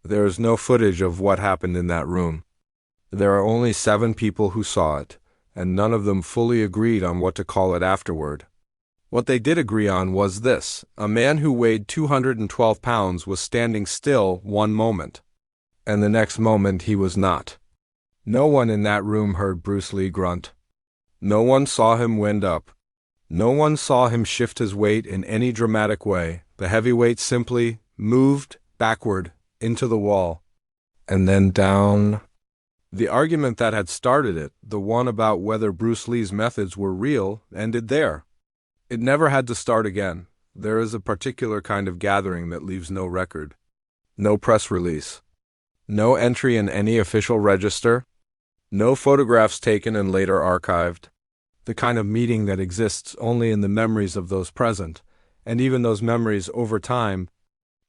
There is no footage of what happened in that room. There are only 7 people who saw it, and none of them fully agreed on what to call it afterward. What they did agree on was this: a man who weighed 212 pounds was standing still one moment, and the next moment he was not. No one in that room heard Bruce Lee grunt. No one saw him wind up. No one saw him shift his weight in any dramatic way. The heavy weight simply moved backward into the wall, and then down. The argument that had started it, the one about whether Bruce Lee's methods were real, ended there. It never had to start again. There is a particular kind of gathering that leaves no record. No press release. No entry in any official register. No photographs taken and later archived. The kind of meeting that exists only in the memories of those present, and even those memories over time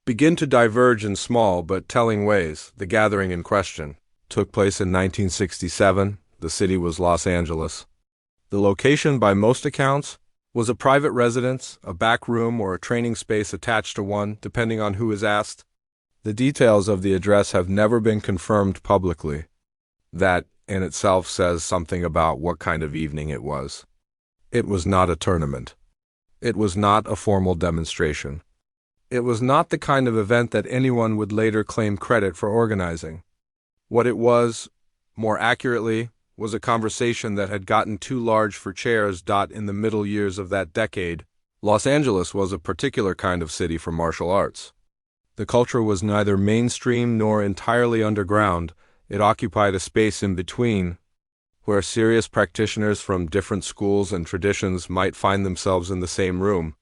begin to diverge in small but telling ways. The gathering in question took place in 1967. The city was Los Angeles. The location, by most accounts, was a private residence, a back room, or a training space attached to one, depending on who is asked. The details of the address have never been confirmed publicly. That, in itself, says something about what kind of evening it was. It was not a tournament. It was not a formal demonstration. It was not the kind of event that anyone would later claim credit for organizing. What it was, more accurately, was a conversation that had gotten too large for chairs. In the middle years of that decade, Los Angeles was a particular kind of city for martial arts. The culture was neither mainstream nor entirely underground. It occupied a space in between, where serious practitioners from different schools and traditions might find themselves in the same room,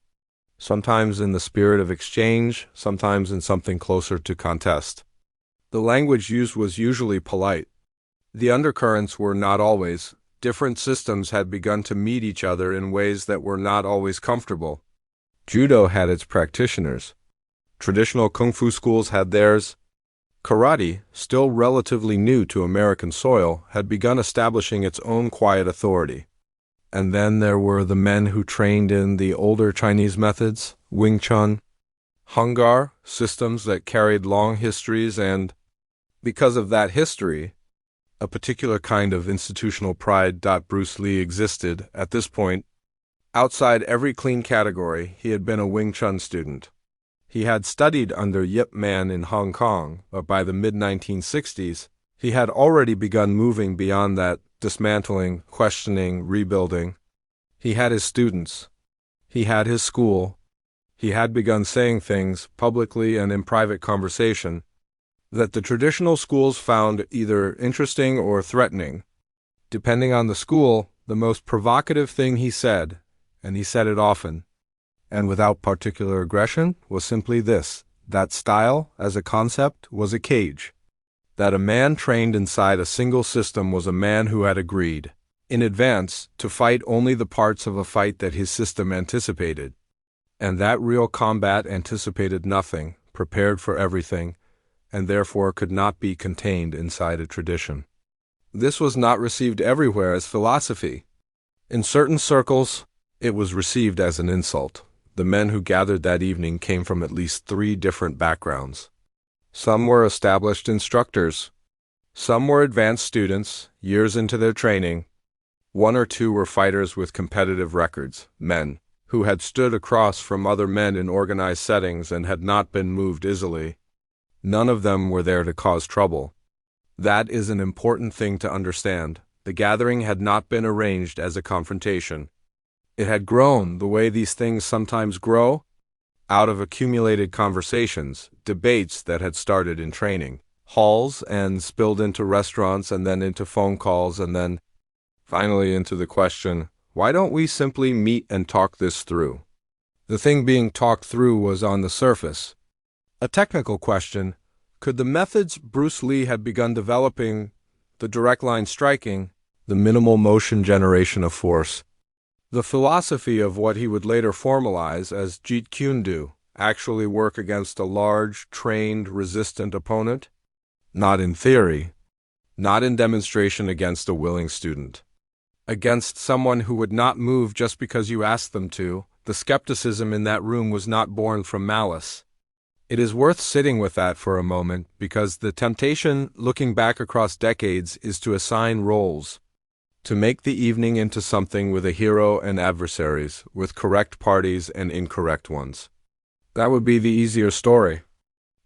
sometimes in the spirit of exchange, sometimes in something closer to contest. The language used was usually polite. The undercurrents were not always. Different systems had begun to meet each other in ways that were not always comfortable. Judo had its practitioners. Traditional kung fu schools had theirs. Karate, still relatively new to American soil, had begun establishing its own quiet authority. And then there were the men who trained in the older Chinese methods, Wing Chun, Hung Gar, systems that carried long histories and, because of that history, a particular kind of institutional pride. Bruce Lee existed, at this point, outside every clean category. He had been a Wing Chun student. He had studied under Yip Man in Hong Kong, but by the mid-1960s, he had already begun moving beyond that, dismantling, questioning, rebuilding. He had his students. He had his school. He had begun saying things, publicly and in private conversation, that the traditional schools found either interesting or threatening. Depending on the school, the most provocative thing he said, and he said it often, and without particular aggression, was simply this: that style, as a concept, was a cage. That a man trained inside a single system was a man who had agreed, in advance, to fight only the parts of a fight that his system anticipated. And that real combat anticipated nothing, prepared for everything, and therefore could not be contained inside a tradition. This was not received everywhere as philosophy. In certain circles, it was received as an insult. The men who gathered that evening came from at least 3 different backgrounds. Some were established instructors. Some were advanced students, years into their training. 1 or 2 were fighters with competitive records, men who had stood across from other men in organized settings and had not been moved easily. None of them were there to cause trouble. That is an important thing to understand. The gathering had not been arranged as a confrontation. It had grown the way these things sometimes grow, out of accumulated conversations, debates that had started in training halls and spilled into restaurants and then into phone calls and then, finally, into the question, why don't we simply meet and talk this through? The thing being talked through was on the surface. A technical question: could the methods Bruce Lee had begun developing, the direct line striking, the minimal motion generation of force, the philosophy of what he would later formalize as Jeet Kune Do, actually work against a large, trained, resistant opponent? Not in theory, not in demonstration against a willing student. Against someone who would not move just because you asked them to. The skepticism in that room was not born from malice. It is worth sitting with that for a moment because the temptation, looking back across decades, is to assign roles, to make the evening into something with a hero and adversaries, with correct parties and incorrect ones. That would be the easier story.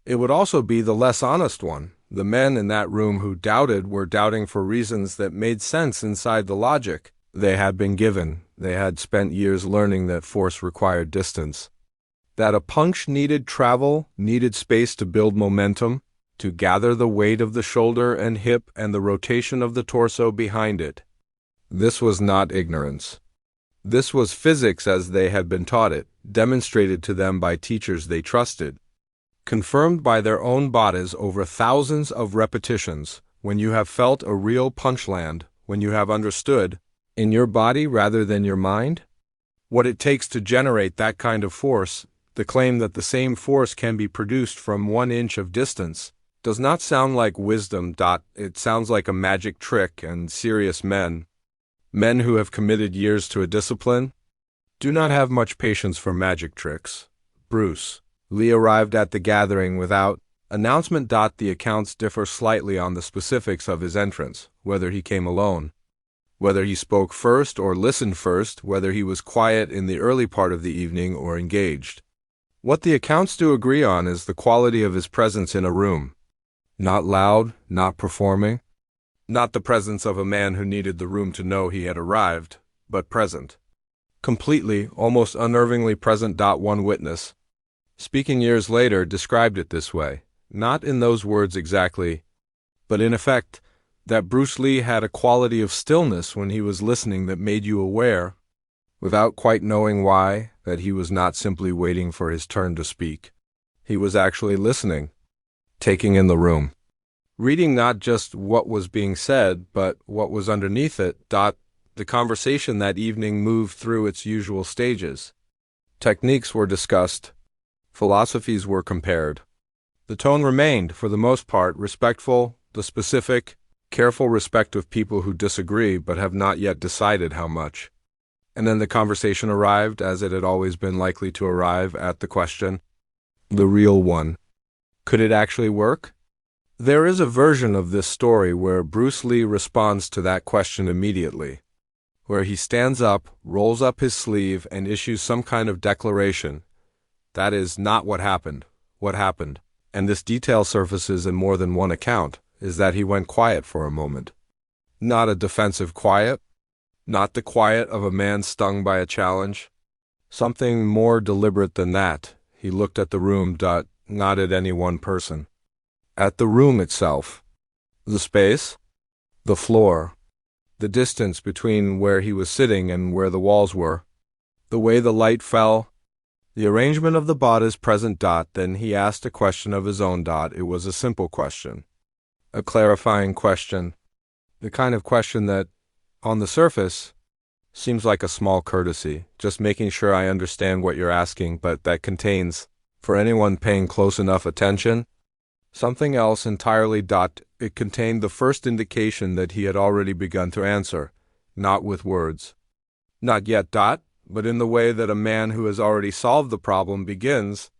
It would also be the less honest one. The men in that room who doubted were doubting for reasons that made sense inside the logic they had been given. They had spent years learning that force required distance, that a punch needed travel, needed space to build momentum, to gather the weight of the shoulder and hip and the rotation of the torso behind it. This was not ignorance. This was physics as they had been taught it, demonstrated to them by teachers they trusted, confirmed by their own bodies over thousands of repetitions. When you have felt a real punch land, when you have understood, in your body rather than your mind, what it takes to generate that kind of force, the claim that the same force can be produced from 1 inch of distance does not sound like wisdom. It sounds like a magic trick, and serious men who have committed years to a discipline, do not have much patience for magic tricks. Bruce Lee arrived at the gathering without announcement. The accounts differ slightly on the specifics of his entrance, whether he came alone, whether he spoke first or listened first, whether he was quiet in the early part of the evening or engaged. What the accounts do agree on is the quality of his presence in a room. Not loud, not performing, not the presence of a man who needed the room to know he had arrived, but present. Completely, almost unnervingly present. One witness, speaking years later, described it this way, not in those words exactly, but in effect, that Bruce Lee had a quality of stillness when he was listening that made you aware, without quite knowing why, that he was not simply waiting for his turn to speak. He was actually listening, taking in the room, reading not just what was being said, but what was underneath it. The conversation that evening moved through its usual stages. Techniques were discussed. Philosophies were compared. The tone remained, for the most part, respectful, the specific, careful respect of people who disagree but have not yet decided how much. And then the conversation arrived, as it had always been likely to arrive, at the question, the real one. Could it actually work? There is a version of this story where Bruce Lee responds to that question immediately, where he stands up, rolls up his sleeve, and issues some kind of declaration. That is not what happened. What happened, and this detail surfaces in more than one account, is that he went quiet for a moment. Not a defensive quiet, not the quiet of a man stung by a challenge. Something more deliberate than that. He looked at the room, not at any one person. At the room itself. The space, the floor, the distance between where he was sitting and where the walls were, the way the light fell, the arrangement of the bodies present. Then he asked a question of his own. It was a simple question, a clarifying question, the kind of question that, on the surface, seems like a small courtesy, just making sure I understand what you're asking, but that contains, for anyone paying close enough attention, something else entirely. It contained the first indication that he had already begun to answer, not with words. Not yet. But in the way that a man who has already solved the problem begins,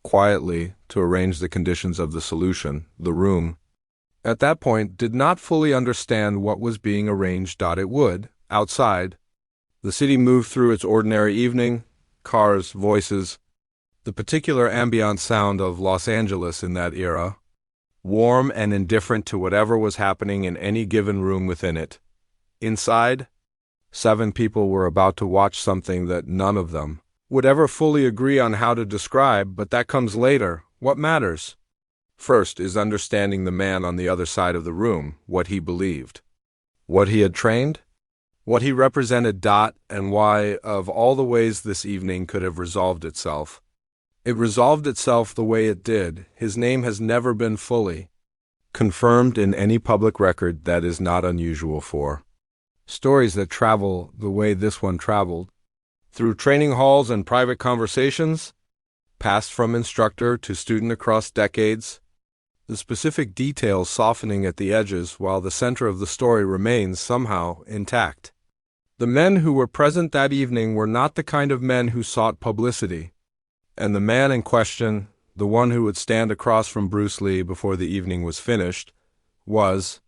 quietly, to arrange the conditions of the solution, the room. At that point, did not fully understand what was being arranged. It would, outside. The city moved through its ordinary evening, cars, voices, the particular ambient sound of Los Angeles in that era, warm and indifferent to whatever was happening in any given room within it. Inside, 7 people were about to watch something that none of them would ever fully agree on how to describe, but that comes later. What matters? First is understanding the man on the other side of the room, what he believed, what he had trained, what he represented. And why, of all the ways this evening could have resolved itself, it resolved itself the way it did. His name has never been fully confirmed in any public record. That is not unusual for stories that travel the way this one traveled, through training halls and private conversations, passed from instructor to student across decades, the specific details softening at the edges while the center of the story remains somehow intact. The men who were present that evening were not the kind of men who sought publicity, and the man in question, the one who would stand across from Bruce Lee before the evening was finished, was,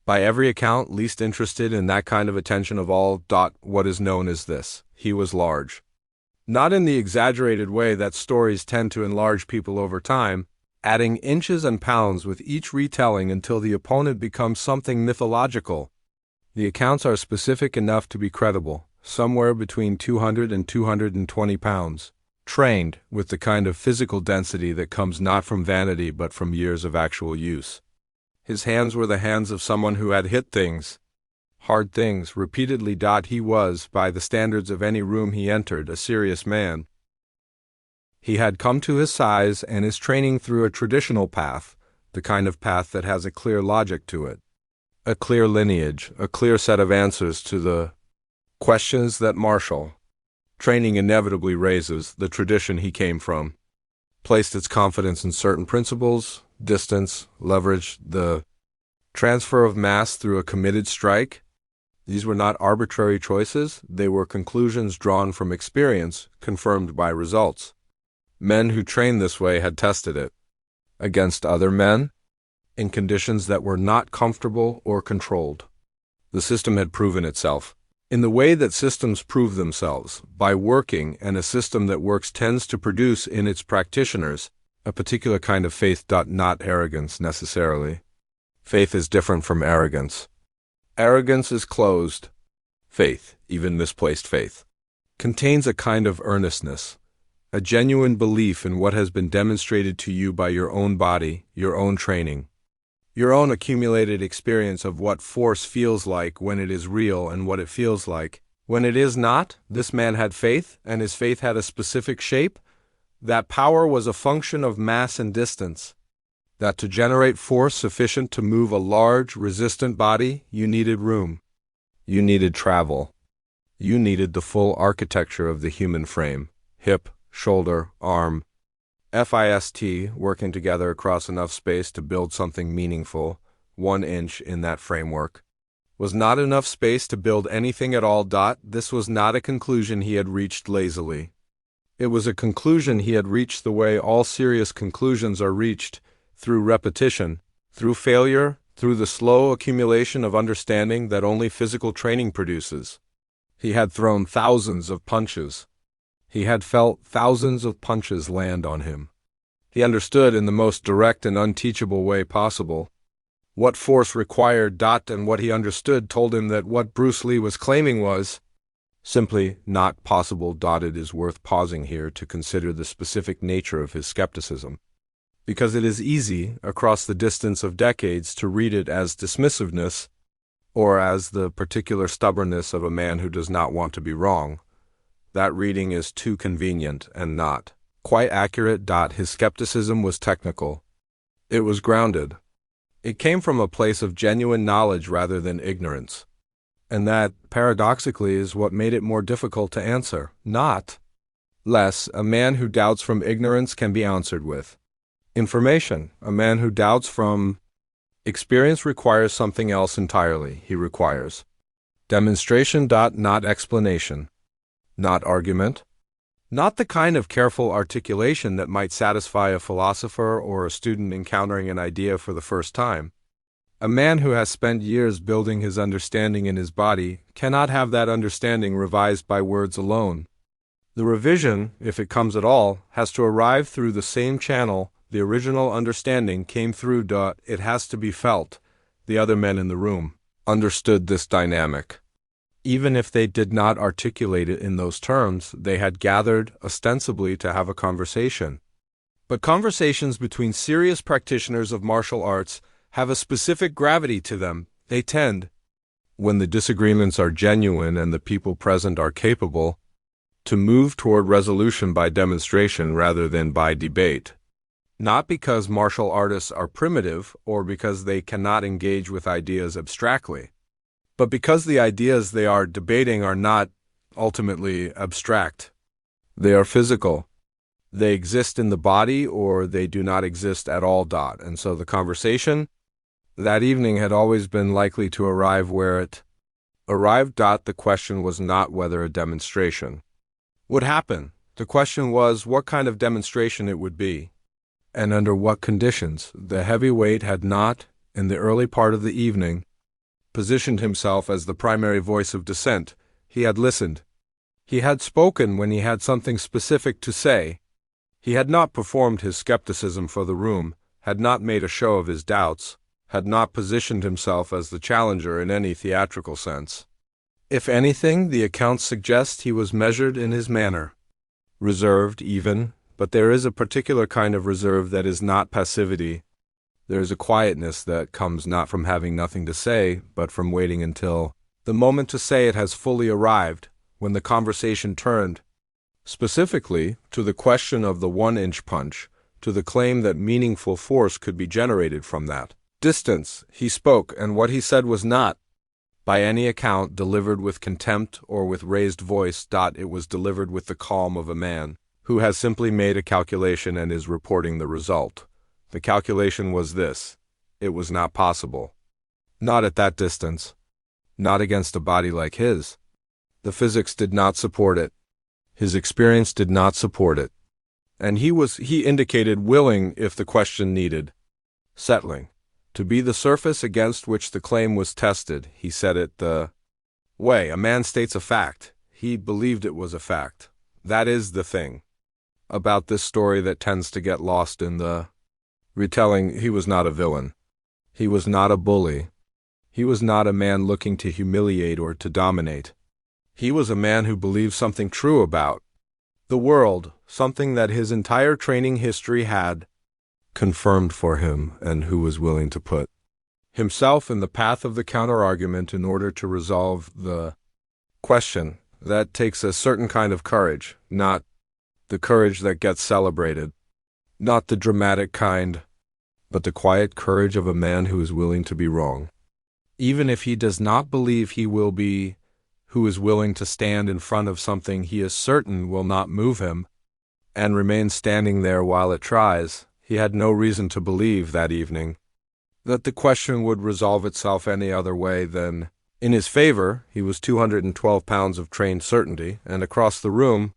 by every account, least interested in that kind of attention of all. What is known as this. He was large. Not in the exaggerated way that stories tend to enlarge people over time, adding inches and pounds with each retelling until the opponent becomes something mythological. The accounts are specific enough to be credible, somewhere between 200 and 220 pounds, trained with the kind of physical density that comes not from vanity but from years of actual use. His hands were the hands of someone who had hit things, hard things, repeatedly. He was, by the standards of any room he entered, a serious man. He had come to his size and his training through a traditional path, the kind of path that has a clear logic to it, a clear lineage, a clear set of answers to the questions that martial training inevitably raises. The tradition he came from placed its confidence in certain principles: distance, leverage, the transfer of mass through a committed strike. These were not arbitrary choices, they were conclusions drawn from experience, confirmed by results. Men who trained this way had tested it against other men in conditions that were not comfortable or controlled. The system had proven itself. In the way that systems prove themselves, by working, and a system that works tends to produce in its practitioners a particular kind of faith. Not arrogance necessarily. Faith is different from arrogance. Arrogance is closed. Faith, even misplaced faith, contains a kind of earnestness, a genuine belief in what has been demonstrated to you by your own body, your own training, your own accumulated experience of what force feels like when it is real and what it feels like when it is not. This man had faith, and his faith had a specific shape. That power was a function of mass and distance. That to generate force sufficient to move a large, resistant body, you needed room. You needed travel. You needed the full architecture of the human frame: hip, shoulder, arm, fist, working together across enough space to build something meaningful. 1 inch in that framework was not enough space to build anything at all. This was not a conclusion he had reached lazily. It was a conclusion he had reached the way all serious conclusions are reached, through repetition, through failure, through the slow accumulation of understanding that only physical training produces. He had thrown thousands of punches. He had felt thousands of punches land on him. He understood in the most direct and unteachable way possible what force required. And what he understood told him that what Bruce Lee was claiming was simply not possible. It is worth pausing here to consider the specific nature of his skepticism, because it is easy, across the distance of decades, to read it as dismissiveness, or as the particular stubbornness of a man who does not want to be wrong. That reading is too convenient and not quite accurate. His skepticism was technical. It was grounded. It came from a place of genuine knowledge rather than ignorance. And that, paradoxically, is what made it more difficult to answer. Not less. A man who doubts from ignorance can be answered with information. A man who doubts from experience requires something else entirely. He requires demonstration. Not explanation. Not argument. Not the kind of careful articulation that might satisfy a philosopher or a student encountering an idea for the first time. A man who has spent years building his understanding in his body cannot have that understanding revised by words alone. The revision, if it comes at all, has to arrive through the same channel the original understanding came through. It has to be felt. The other men in the room understood this dynamic. Even if they did not articulate it in those terms, they had gathered, ostensibly, to have a conversation. But conversations between serious practitioners of martial arts have a specific gravity to them. They tend, when the disagreements are genuine and the people present are capable, to move toward resolution by demonstration rather than by debate. Not because martial artists are primitive or because they cannot engage with ideas abstractly, but because the ideas they are debating are not, ultimately, abstract. They are physical. They exist in the body or they do not exist at all. And so the conversation that evening had always been likely to arrive where it arrived. The question was not whether a demonstration would happen. The question was what kind of demonstration it would be. and under what conditions. The heavyweight had not, in the early part of the evening, positioned himself as the primary voice of dissent. He had listened. He had spoken when he had something specific to say. He had not performed his skepticism for the room, had not made a show of his doubts, had not positioned himself as the challenger in any theatrical sense. If anything, the accounts suggest he was measured in his manner, reserved even, but there is a particular kind of reserve that is not passivity. There is a quietness that comes not from having nothing to say, but from waiting until the moment to say it has fully arrived, when the conversation turned, specifically, to the question of the 1-inch punch, to the claim that meaningful force could be generated from that distance. He spoke, and what he said was not, by any account, delivered with contempt or with raised voice. It was delivered with the calm of a man who has simply made a calculation and is reporting the result. The calculation was this: it was not possible. Not at that distance. Not against a body like his. The physics did not support it. His experience did not support it. And he indicated willing if the question needed settling, to be the surface against which the claim was tested. He said it the way a man states a fact. He believed it was a fact. That is the thing about this story that tends to get lost in the retelling. He was not a villain. He was not a bully. He was not a man looking to humiliate or to dominate. He was a man who believed something true about the world, something that his entire training history had confirmed for him, and who was willing to put himself in the path of the counter-argument in order to resolve the question. That takes a certain kind of courage, not the courage that gets celebrated, not the dramatic kind, but the quiet courage of a man who is willing to be wrong, even if he does not believe he will be, who is willing to stand in front of something he is certain will not move him, and remain standing there while it tries. He had no reason to believe that evening that the question would resolve itself any other way than in his favor. He was 212 pounds of trained certainty, and across the room,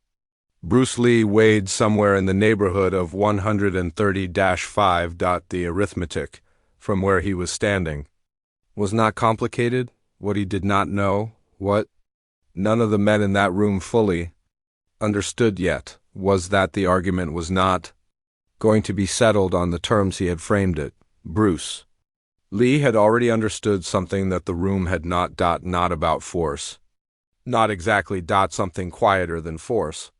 Bruce Lee weighed somewhere in the neighborhood of 130-5. The arithmetic, from where he was standing, was not complicated. What he did not know, what none of the men in that room fully understood yet, was that the argument was not going to be settled on the terms he had framed it. Bruce Lee had already understood something that the room had not. Not about force. Not exactly. Something quieter than force.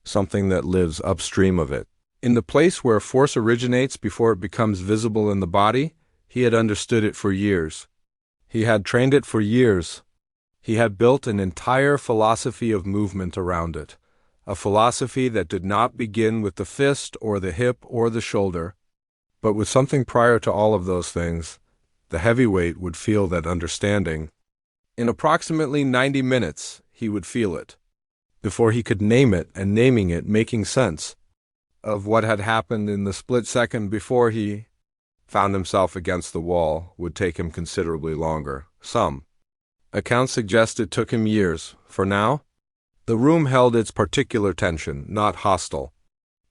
Something that lives upstream of it. In the place where force originates before it becomes visible in the body, he had understood it for years. He had trained it for years. He had built an entire philosophy of movement around it. A philosophy that did not begin with the fist or the hip or the shoulder, but with something prior to all of those things. The heavyweight would feel that understanding. In approximately 90 minutes, he would feel it, before he could name it, and naming it, making sense of what had happened in the split second before he found himself against the wall, would take him considerably longer. Some accounts suggest it took him years. For now, the room held its particular tension, not hostile,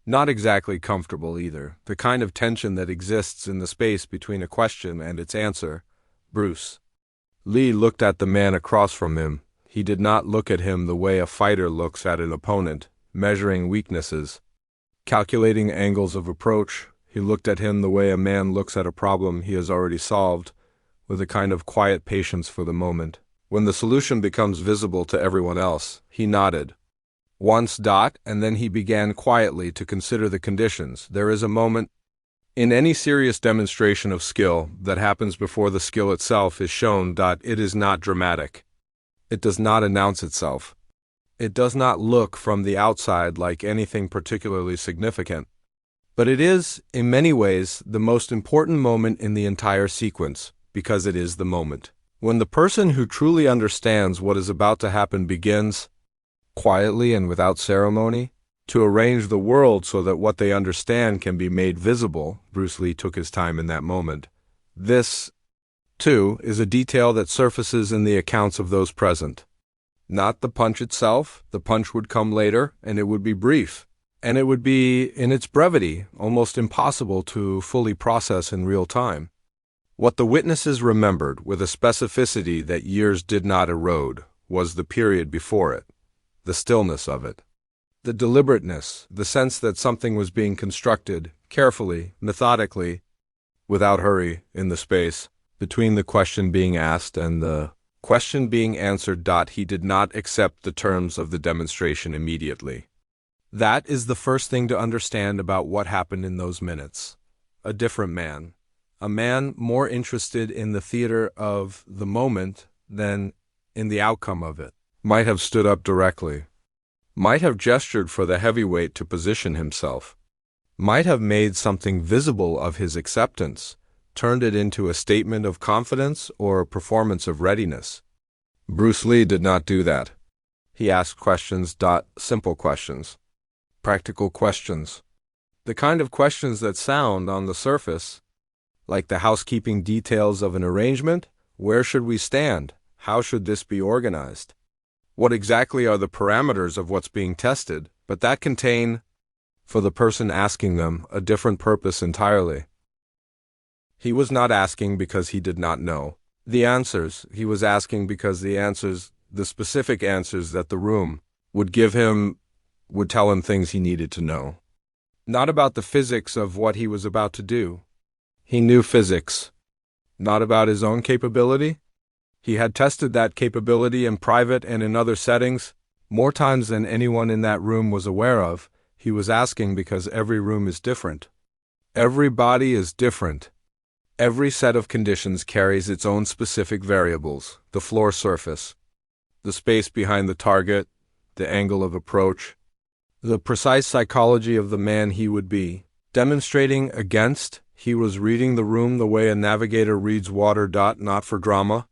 not exactly comfortable either, the kind of tension that exists in the space between a question and its answer. Bruce Lee looked at the man across from him. He did not look at him the way a fighter looks at an opponent, measuring weaknesses, calculating angles of approach. He looked at him the way a man looks at a problem he has already solved, with a kind of quiet patience for the moment. When the solution becomes visible to everyone else, he nodded once, and then he began quietly to consider the conditions. There is a moment in any serious demonstration of skill that happens before the skill itself is shown. It is not dramatic. It does not announce itself. It does not look from the outside like anything particularly significant. But it is, in many ways, the most important moment in the entire sequence, because it is the moment when the person who truly understands what is about to happen begins, quietly and without ceremony, to arrange the world so that what they understand can be made visible. Bruce Lee took his time in that moment. This, too, is a detail that surfaces in the accounts of those present. Not the punch itself. The punch would come later, and it would be brief. and it would be, in its brevity, almost impossible to fully process in real time. What the witnesses remembered with a specificity that years did not erode was the period before it, the stillness of it, the deliberateness, the sense that something was being constructed carefully, methodically, without hurry, in the space between the question being asked and the question being answered. He did not accept the terms of the demonstration immediately. That is the first thing to understand about what happened in those minutes. A different man. A man more interested in the theater of the moment than in the outcome of it. Might have stood up directly. Might have gestured for the heavyweight to position himself. Might have made something visible of his acceptance, turned it into a statement of confidence or a performance of readiness. Bruce Lee did not do that. He asked questions. Simple questions. Practical questions. The kind of questions that sound, on the surface, like the housekeeping details of an arrangement. Where should we stand? How should this be organized? What exactly are the parameters of what's being tested? But that contain, for the person asking them, a different purpose entirely. He was not asking because he did not know the answers. He was asking because the answers, the specific answers that the room would give him, would tell him things he needed to know. Not about the physics of what he was about to do. He knew physics. Not about his own capability. He had tested that capability in private and in other settings, more times than anyone in that room was aware of. He was asking because every room is different. Every body is different. Every set of conditions carries its own specific variables: the floor surface, the space behind the target, the angle of approach, the precise psychology of the man he would be demonstrating against. He was reading the room the way a navigator reads water. Not for drama.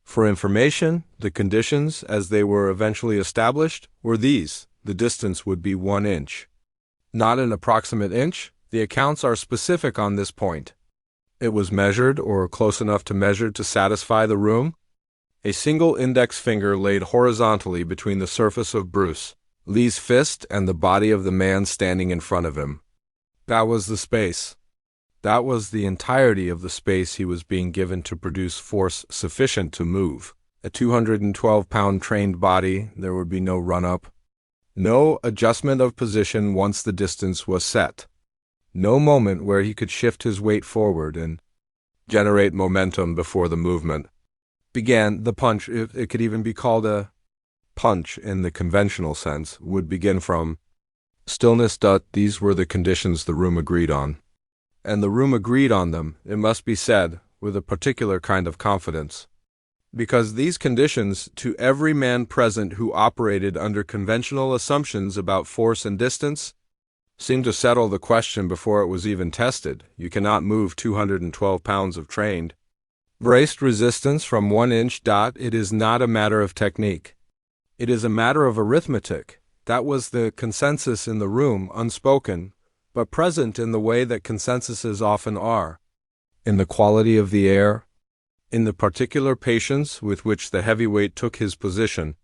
For information, the conditions, as they were eventually established, were these. The distance would be 1 inch. Not an approximate inch. The accounts are specific on this point. It was measured, or close enough to measure, to satisfy the room. A single index finger laid horizontally between the surface of Bruce Lee's fist and the body of the man standing in front of him. That was the space. That was the entirety of the space he was being given to produce force sufficient to move. A 212-pound trained body, there would be no run-up. No adjustment of position once the distance was set. No moment where he could shift his weight forward and generate momentum before the movement began. The punch, if it could even be called a punch in the conventional sense, would begin from stillness. These were the conditions the room agreed on. And the room agreed on them, it must be said, with a particular kind of confidence. Because these conditions, to every man present who operated under conventional assumptions about force and distance, seemed to settle the question before it was even tested. You cannot move 212 pounds of trained, braced resistance from 1 inch. It is not a matter of technique. It is a matter of arithmetic. That was the consensus in the room, unspoken, but present in the way that consensuses often are. In the quality of the air, in the particular patience with which the heavyweight took his position,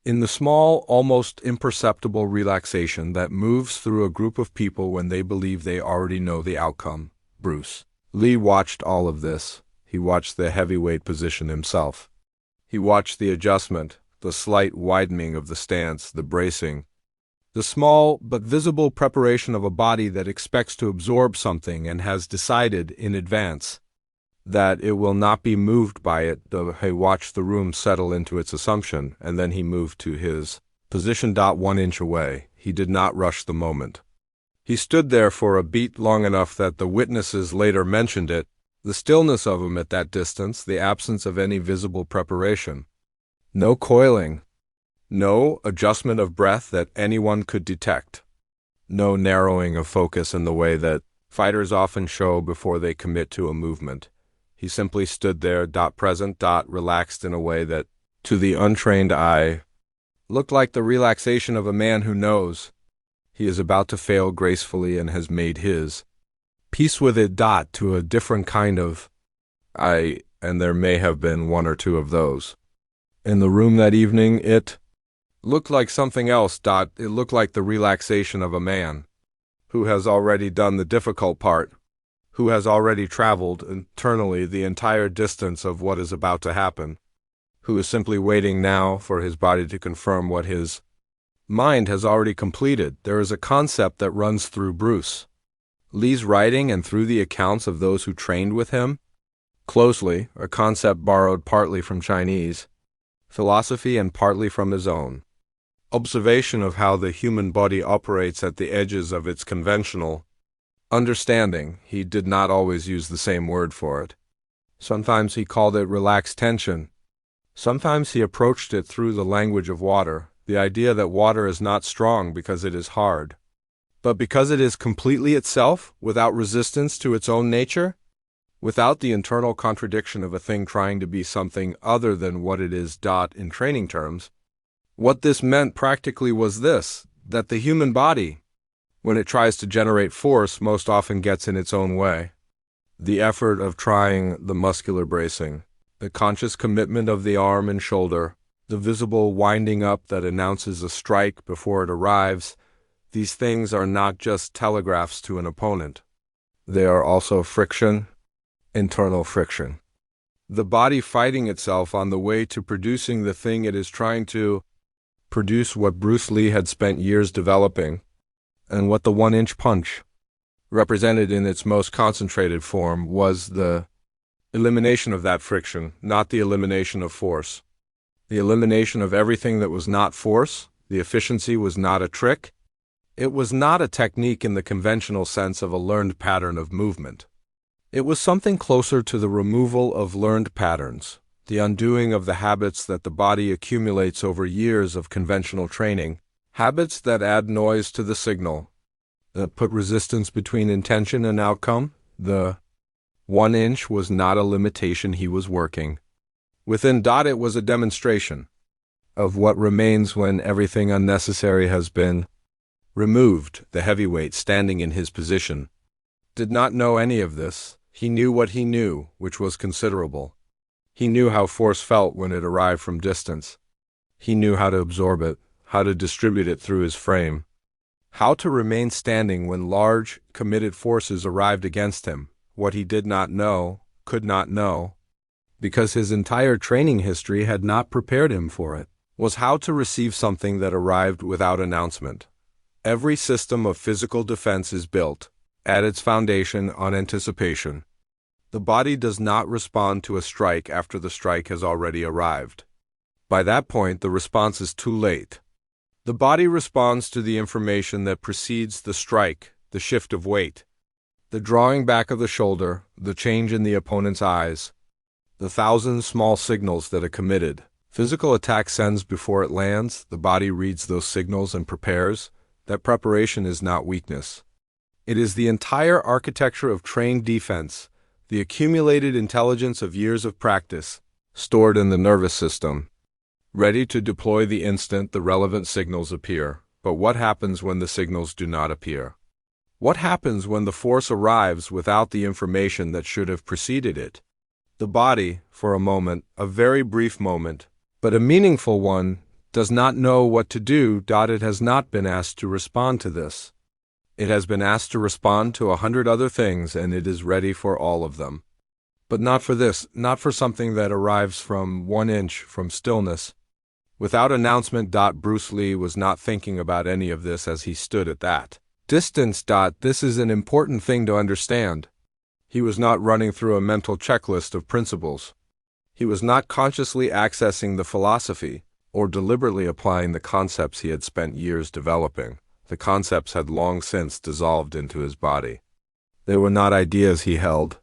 in the small, almost imperceptible relaxation that moves through a group of people when they believe they already know the outcome. Bruce Lee watched all of this. He watched the heavyweight position himself. He watched the adjustment, the slight widening of the stance, the bracing, the small but visible preparation of a body that expects to absorb something and has decided in advance that it will not be moved by it. He watched the room settle into its assumption, and then he moved to his position. 1 inch away. He did not rush the moment. He stood there for a beat long enough that the witnesses later mentioned it, the stillness of him at that distance, the absence of any visible preparation. No coiling. No adjustment of breath that anyone could detect. No narrowing of focus in the way that fighters often show before they commit to a movement. He simply stood there, present, relaxed in a way that, to the untrained eye, looked like the relaxation of a man who knows he is about to fail gracefully and has made his peace with it. To a different kind of eye, and there may have been one or two of those in the room that evening. It looked like something else. It looked like the relaxation of a man who has already done the difficult part, who has already traveled internally the entire distance of what is about to happen, who is simply waiting now for his body to confirm what his mind has already completed. There is a concept that runs through Bruce Lee's writing and through the accounts of those who trained with him closely, a concept borrowed partly from Chinese philosophy and partly from his own observation of how the human body operates at the edges of its conventional understanding. He did not always use the same word for it. Sometimes he called it relaxed tension. Sometimes he approached it through the language of water, the idea that water is not strong because it is hard, but because it is completely itself, without resistance to its own nature, without the internal contradiction of a thing trying to be something other than what it is. In training terms, what this meant practically was this, that the human body, when it tries to generate force, most often gets in its own way. The effort of trying the muscular bracing, the conscious commitment of the arm and shoulder, the visible winding up that announces a strike before it arrives, these things are not just telegraphs to an opponent. They are also friction, internal friction. The body fighting itself on the way to producing the thing it is trying to produce, what Bruce Lee had spent years developing, and what the 1-inch punch represented in its most concentrated form was the elimination of that friction, not the elimination of force. The elimination of everything that was not force. The efficiency was not a trick. It was not a technique in the conventional sense of a learned pattern of movement. It was something closer to the removal of learned patterns, the undoing of the habits that the body accumulates over years of conventional training, habits that add noise to the signal, that put resistance between intention and outcome. The 1-inch was not a limitation he was working within. It was a demonstration of what remains when everything unnecessary has been removed. The heavyweight standing in his position did not know any of this. He knew what he knew, which was considerable. He knew how force felt when it arrived from distance. He knew how to absorb it, how to distribute it through his frame, how to remain standing when large, committed forces arrived against him. What he did not know, could not know, because his entire training history had not prepared him for it, was how to receive something that arrived without announcement. Every system of physical defense is built, at its foundation, on anticipation. The body does not respond to a strike after the strike has already arrived. By that point, the response is too late. The body responds to the information that precedes the strike, the shift of weight, the drawing back of the shoulder, the change in the opponent's eyes, the 1,000 small signals that a committed physical attack sends before it lands. The body reads those signals and prepares. That preparation is not weakness. It is the entire architecture of trained defense, the accumulated intelligence of years of practice, stored in the nervous system, ready to deploy the instant the relevant signals appear. But what happens when the signals do not appear? What happens when the force arrives without the information that should have preceded it? The body, for a moment, a very brief moment, but a meaningful one, does not know what to do. It has not been asked to respond to this. It has been asked to respond to 100 other things, and it is ready for all of them. But not for this, not for something that arrives from 1 inch, from stillness, without announcement. Bruce Lee was not thinking about any of this as he stood at that distance. This is an important thing to understand. He was not running through a mental checklist of principles. He was not consciously accessing the philosophy or deliberately applying the concepts he had spent years developing. The concepts had long since dissolved into his body. They were not ideas he held.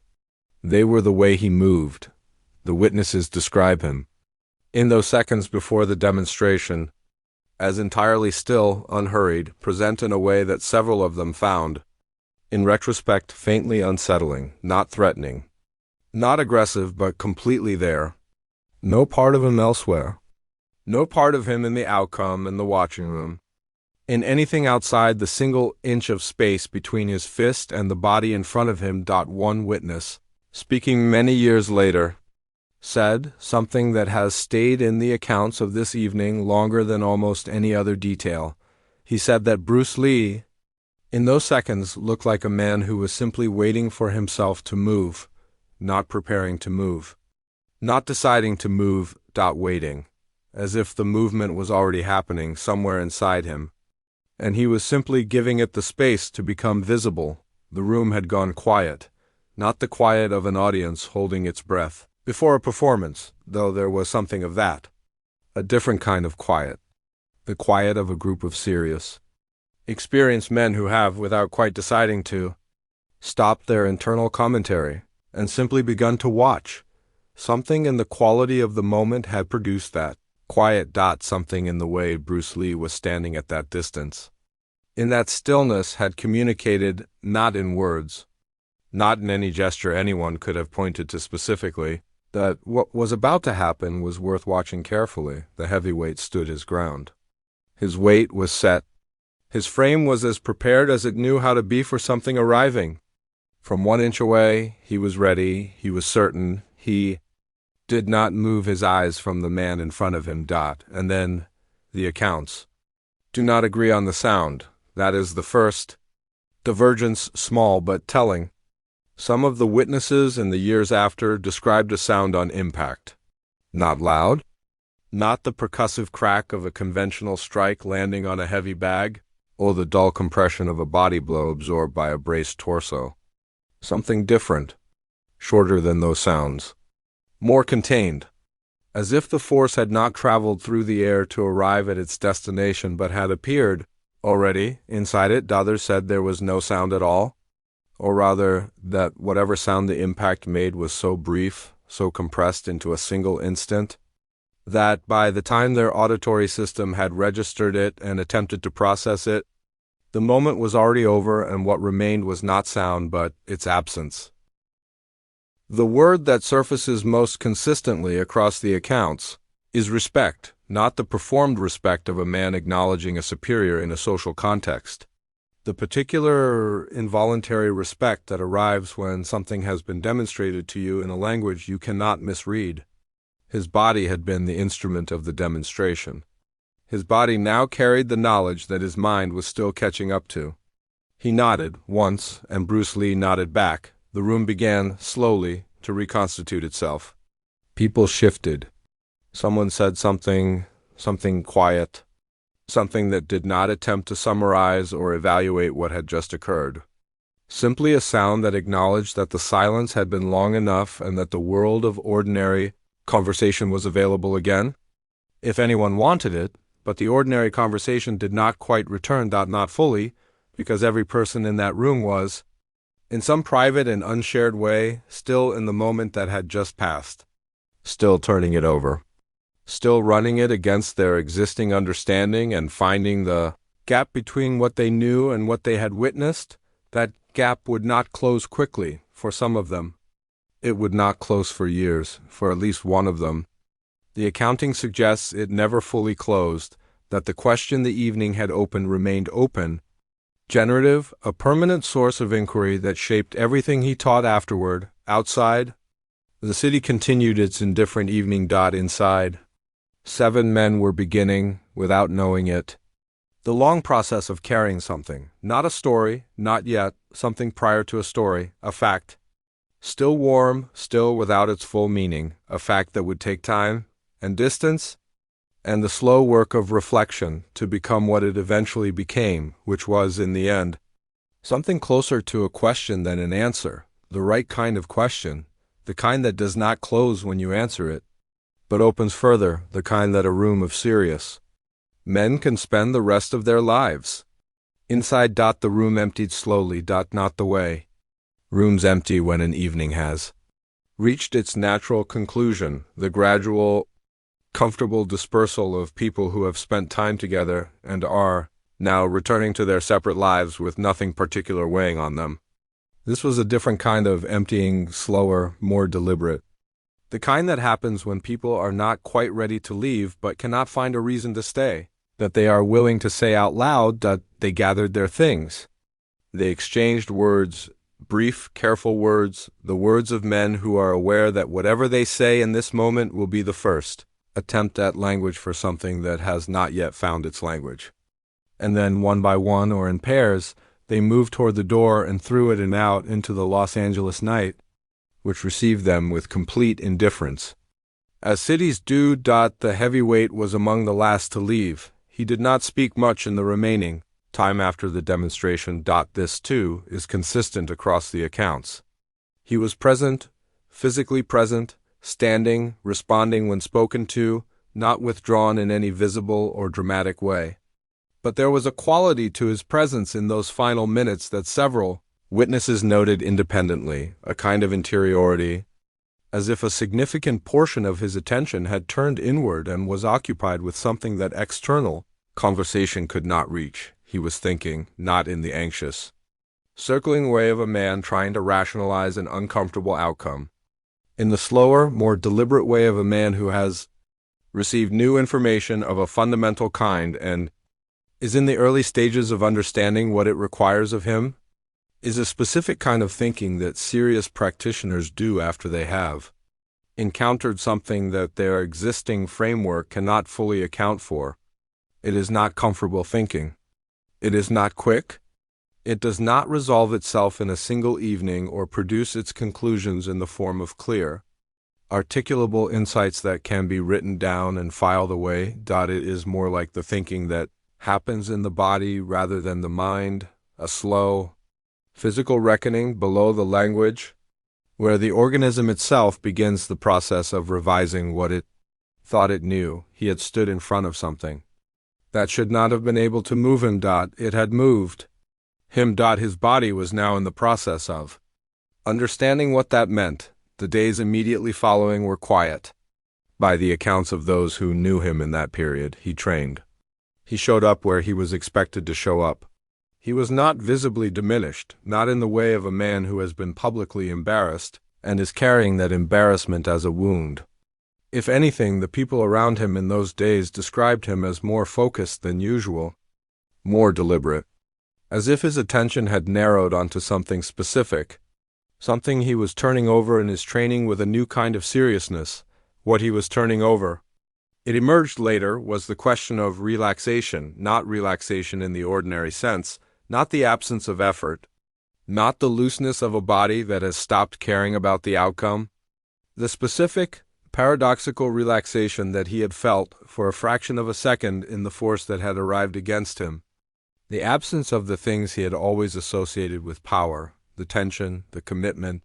They were the way he moved. The witnesses describe him, in those seconds before the demonstration, as entirely still, unhurried, present in a way that several of them found, in retrospect, faintly unsettling, not threatening, not aggressive, but completely there. No part of him elsewhere. No part of him in the outcome, in the watching room, in anything outside the single inch of space between his fist and the body in front of him. One witness, speaking many years later, said, something that has stayed in the accounts of this evening longer than almost any other detail. He said that Bruce Lee, in those seconds, looked like a man who was simply waiting for himself to move, not preparing to move. Not deciding to move, waiting, as if the movement was already happening somewhere inside him, and he was simply giving it the space to become visible. The room had gone quiet, not the quiet of an audience holding its breath before a performance, though there was something of that. A different kind of quiet. The quiet of a group of serious, experienced men who have, without quite deciding to, stopped their internal commentary and simply begun to watch. Something in the quality of the moment had produced that quiet. Something in the way Bruce Lee was standing at that distance, in that stillness, had communicated, not in words, not in any gesture anyone could have pointed to specifically, that what was about to happen was worth watching carefully. The heavyweight stood his ground. His weight was set. His frame was as prepared as it knew how to be for something arriving. From 1 inch away, he was ready, he was certain, he did not move his eyes from the man in front of him. And then, the accounts do not agree on the sound. That is the first divergence, small but telling. Some of the witnesses in the years after described a sound on impact. Not loud, not the percussive crack of a conventional strike landing on a heavy bag, or the dull compression of a body blow absorbed by a braced torso. Something different, shorter than those sounds, more contained, as if the force had not traveled through the air to arrive at its destination but had appeared already inside it. Others said there was no sound at all, or rather that whatever sound the impact made was so brief, so compressed into a single instant, that by the time their auditory system had registered it and attempted to process it, the moment was already over and what remained was not sound but its absence. The word that surfaces most consistently across the accounts is respect, not the performed respect of a man acknowledging a superior in a social context. The particular involuntary respect that arrives when something has been demonstrated to you in a language you cannot misread. His body had been the instrument of the demonstration. His body now carried the knowledge that his mind was still catching up to. He nodded once, and Bruce Lee nodded back. The room began, slowly, to reconstitute itself. People shifted. Someone said something quiet, something that did not attempt to summarize or evaluate what had just occurred. Simply a sound that acknowledged that the silence had been long enough and that the world of ordinary conversation was available again, if anyone wanted it, but the ordinary conversation did not quite return, not fully, because every person in that room was, in some private and unshared way, still in the moment that had just passed, still turning it over, still running it against their existing understanding and finding the gap between what they knew and what they had witnessed. That gap would not close quickly for some of them. It would not close for years, for at least one of them. The accounting suggests it never fully closed, that the question the evening had opened remained open, generative, a permanent source of inquiry that shaped everything he taught afterward. Outside, the city continued its indifferent evening. Inside, 7 men were beginning, without knowing it, the long process of carrying something, not a story, not yet, something prior to a story, a fact, still warm, still without its full meaning, a fact that would take time and distance and the slow work of reflection to become what it eventually became, which was, in the end, something closer to a question than an answer, the right kind of question, the kind that does not close when you answer it, but opens further, the kind that a room of serious men can spend the rest of their lives. Inside. The room emptied slowly. Not the way rooms empty when an evening has reached its natural conclusion, the gradual, comfortable dispersal of people who have spent time together and are now returning to their separate lives with nothing particular weighing on them. This was a different kind of emptying, slower, more deliberate. The kind that happens when people are not quite ready to leave but cannot find a reason to stay, that they are willing to say out loud that they gathered their things. They exchanged words brief, careful words, the words of men who are aware that whatever they say in this moment will be the first attempt at language for something that has not yet found its language. And then, one by one or in pairs, they moved toward the door and through it and out into the Los Angeles night, which received them with complete indifference. As cities do, the heavyweight was among the last to leave. He did not speak much in the remaining time after the demonstration. This, too, is consistent across the accounts. He was present, physically present, standing, responding when spoken to, not withdrawn in any visible or dramatic way. But there was a quality to his presence in those final minutes that several witnesses noted independently, a kind of interiority, as if a significant portion of his attention had turned inward and was occupied with something that external conversation could not reach. He was thinking, not in the anxious, circling way of a man trying to rationalize an uncomfortable outcome. In the slower, more deliberate way of a man who has received new information of a fundamental kind and is in the early stages of understanding what it requires of him, is a specific kind of thinking that serious practitioners do after they have encountered something that their existing framework cannot fully account for. It is not comfortable thinking. It is not quick. It does not resolve itself in a single evening or produce its conclusions in the form of clear, articulable insights that can be written down and filed away. It is more like the thinking that happens in the body rather than the mind, a slow, physical reckoning below the language, where the organism itself begins the process of revising what it thought it knew. He had stood in front of something that should not have been able to move him. It had moved him. His body was now in the process of understanding what that meant. The days immediately following were quiet. By the accounts of those who knew him in that period, he trained. He showed up where he was expected to show up. He was not visibly diminished, not in the way of a man who has been publicly embarrassed and is carrying that embarrassment as a wound. If anything, the people around him in those days described him as more focused than usual, more deliberate, as if his attention had narrowed onto something specific, something he was turning over in his training with a new kind of seriousness. What he was turning over, it emerged later, was the question of relaxation, not relaxation in the ordinary sense, not the absence of effort, not the looseness of a body that has stopped caring about the outcome. The specific, paradoxical relaxation that he had felt for a fraction of a second in the force that had arrived against him. The absence of the things he had always associated with power, the tension, the commitment,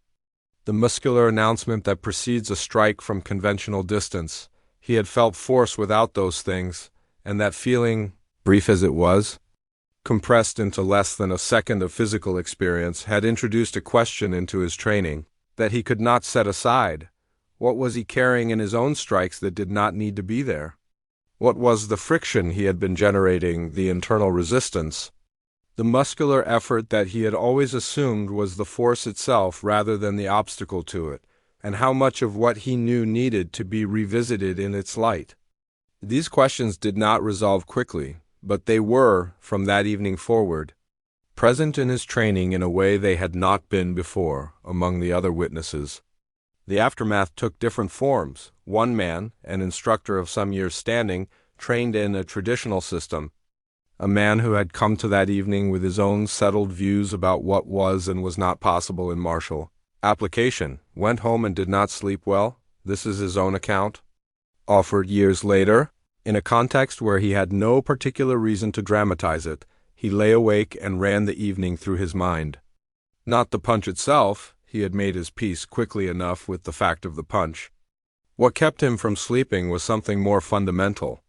the muscular announcement that precedes a strike from conventional distance. He had felt force without those things, and that feeling, brief as it was, compressed into less than a second of physical experience, had introduced a question into his training that he could not set aside. What was he carrying in his own strikes that did not need to be there? What was the friction he had been generating, the internal resistance, the muscular effort that he had always assumed was the force itself rather than the obstacle to it, and how much of what he knew needed to be revisited in its light? These questions did not resolve quickly, but they were, from that evening forward, present in his training in a way they had not been before among the other witnesses. The aftermath took different forms. One man, an instructor of some years' standing, trained in a traditional system, a man who had come to that evening with his own settled views about what was and was not possible in martial application, went home and did not sleep well. This is his own account, offered years later, in a context where he had no particular reason to dramatize it. He lay awake and ran the evening through his mind. Not the punch itself. He had made his peace quickly enough with the fact of the punch. What kept him from sleeping was something more fundamental,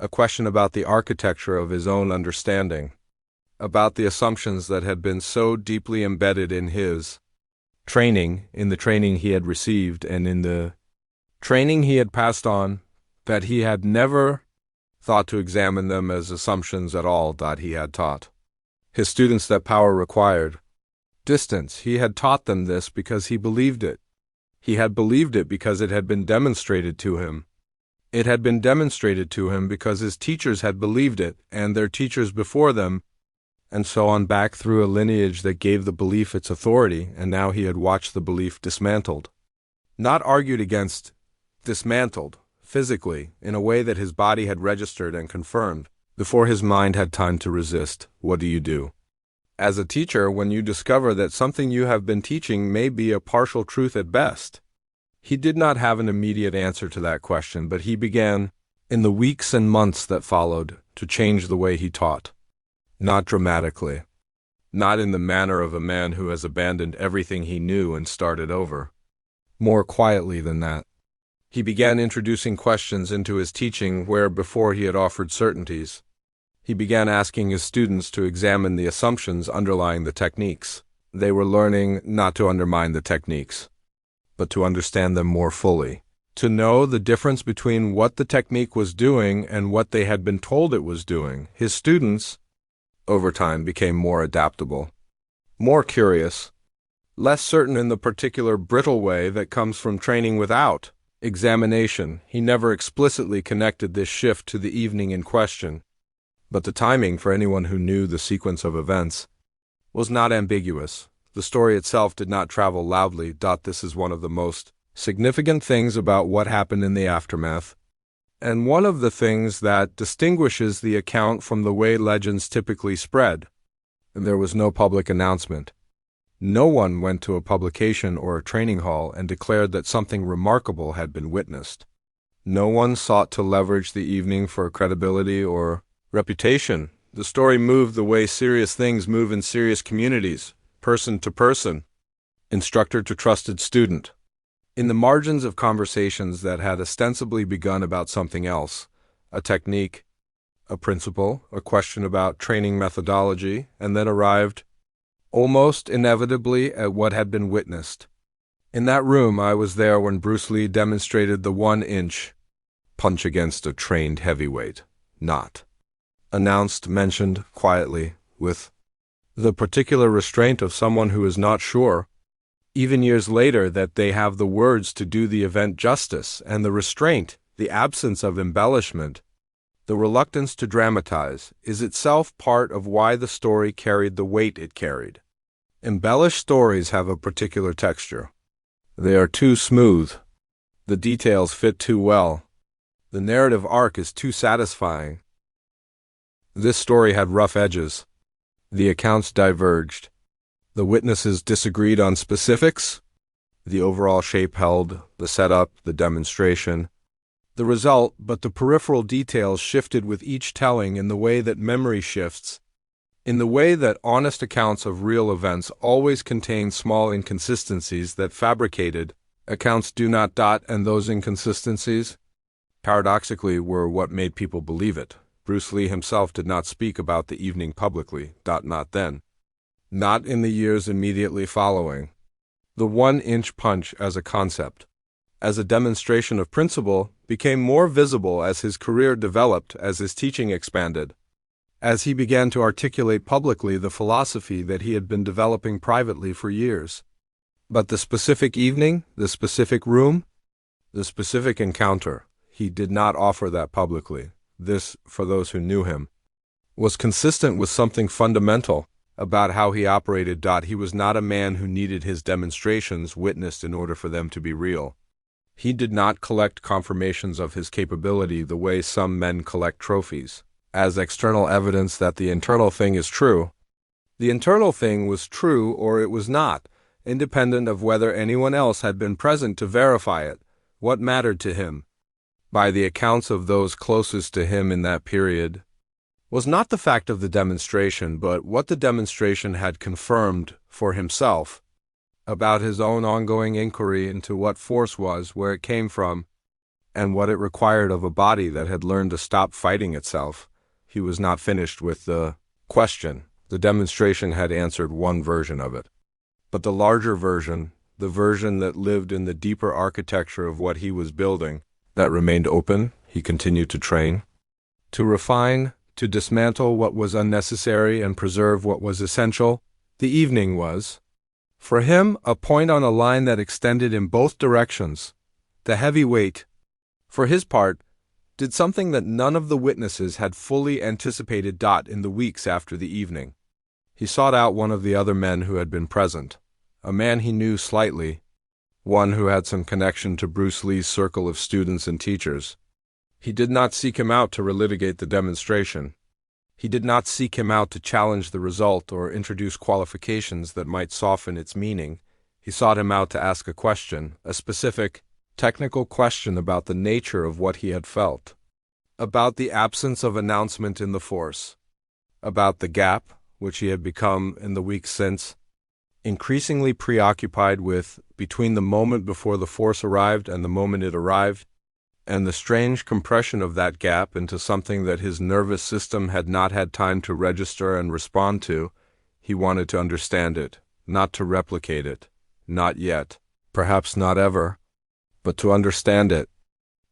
a question about the architecture of his own understanding, about the assumptions that had been so deeply embedded in his training, in the training he had received and in the training he had passed on, that he had never thought to examine them as assumptions at all. He had taught his students that power required distance. He had taught them this because he believed it. He had believed it because it had been demonstrated to him. It had been demonstrated to him because his teachers had believed it, and their teachers before them, and so on back through a lineage that gave the belief its authority, and now he had watched the belief dismantled. Not argued against, dismantled, physically, in a way that his body had registered and confirmed, before his mind had time to resist. What do you do? As a teacher, when you discover that something you have been teaching may be a partial truth at best? He did not have an immediate answer to that question, but he began, in the weeks and months that followed, to change the way he taught. Not dramatically. Not in the manner of a man who has abandoned everything he knew and started over. More quietly than that. He began introducing questions into his teaching where before he had offered certainties. He began asking his students to examine the assumptions underlying the techniques. They were learning not to undermine the techniques, but to understand them more fully. To know the difference between what the technique was doing and what they had been told it was doing. His students, over time, became more adaptable, more curious, less certain in the particular brittle way that comes from training without examination. He never explicitly connected this shift to the evening in question, but the timing, for anyone who knew the sequence of events, was not ambiguous. The story itself did not travel loudly. This is one of the most significant things about what happened in the aftermath, and one of the things that distinguishes the account from the way legends typically spread. There was no public announcement. No one went to a publication or a training hall and declared that something remarkable had been witnessed. No one sought to leverage the evening for credibility or reputation. The story moved the way serious things move in serious communities, person to person, instructor to trusted student. In the margins of conversations that had ostensibly begun about something else, a technique, a principle, a question about training methodology, and then arrived, almost inevitably, at what had been witnessed. In that room, I was there when Bruce Lee demonstrated the 1-inch punch against a trained heavyweight. Not announced, mentioned quietly, with the particular restraint of someone who is not sure, even years later, that they have the words to do the event justice, and the restraint, the absence of embellishment, the reluctance to dramatize, is itself part of why the story carried the weight it carried. Embellished stories have a particular texture. They are too smooth. The details fit too well. The narrative arc is too satisfying. This story had rough edges. The accounts diverged. The witnesses disagreed on specifics. The overall shape held, the setup, the demonstration, the result, but the peripheral details shifted with each telling in the way that memory shifts, in the way that honest accounts of real events always contain small inconsistencies that fabricated accounts do not. And those inconsistencies, paradoxically, were what made people believe it. Bruce Lee himself did not speak about the evening publicly. Not then. Not in the years immediately following. The 1-inch punch as a concept, as a demonstration of principle, became more visible as his career developed, as his teaching expanded, as he began to articulate publicly the philosophy that he had been developing privately for years. But the specific evening, the specific room, the specific encounter, he did not offer that publicly. This, for those who knew him, was consistent with something fundamental about how he operated. He was not a man who needed his demonstrations witnessed in order for them to be real. He did not collect confirmations of his capability the way some men collect trophies, as external evidence that the internal thing is true. The internal thing was true or it was not, independent of whether anyone else had been present to verify it. What mattered to him, by the accounts of those closest to him in that period, was not the fact of the demonstration, but what the demonstration had confirmed for himself about his own ongoing inquiry into what force was, where it came from, and what it required of a body that had learned to stop fighting itself. He was not finished with the question. The demonstration had answered one version of it. But the larger version, the version that lived in the deeper architecture of what he was building, that remained open, he continued to train, to refine, to dismantle what was unnecessary and preserve what was essential. The evening was, for him, a point on a line that extended in both directions. The heavyweight, for his part, did something that none of the witnesses had fully anticipated. In the weeks after the evening, He sought out one of the other men who had been present, a man he knew slightly, one who had some connection to Bruce Lee's circle of students and teachers. He did not seek him out to relitigate the demonstration. He did not seek him out to challenge the result or introduce qualifications that might soften its meaning. He sought him out to ask a question, a specific, technical question about the nature of what he had felt, about the absence of announcement in the force, about the gap, which he had become in the weeks since, increasingly preoccupied with, between the moment before the force arrived and the moment it arrived, and the strange compression of that gap into something that his nervous system had not had time to register and respond to. He wanted to understand it, not to replicate it, not yet, perhaps not ever, but to understand it,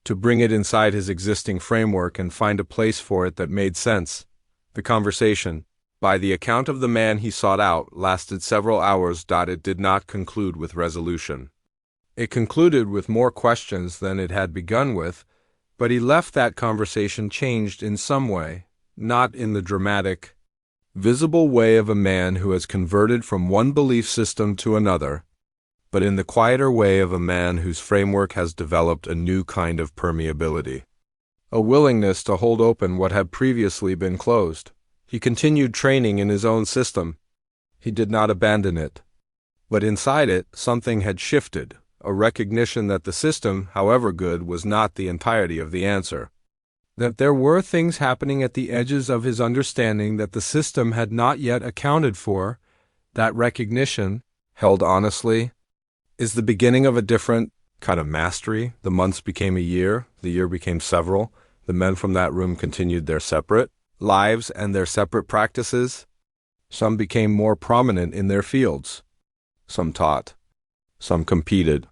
to bring it inside his existing framework and find a place for it that made sense. The conversation, by the account of the man he sought out, lasted several hours. It did not conclude with resolution. It concluded with more questions than it had begun with, but he left that conversation changed in some way, not in the dramatic, visible way of a man who has converted from one belief system to another, but in the quieter way of a man whose framework has developed a new kind of permeability, a willingness to hold open what had previously been closed. He continued training in his own system. He did not abandon it. But inside it, something had shifted, a recognition that the system, however good, was not the entirety of the answer. That there were things happening at the edges of his understanding that the system had not yet accounted for. That recognition, held honestly, is the beginning of a different kind of mastery. The months became a year, the year became several. The men from that room continued their separate lives and their separate practices. Some became more prominent in their fields. Some taught. Some competed.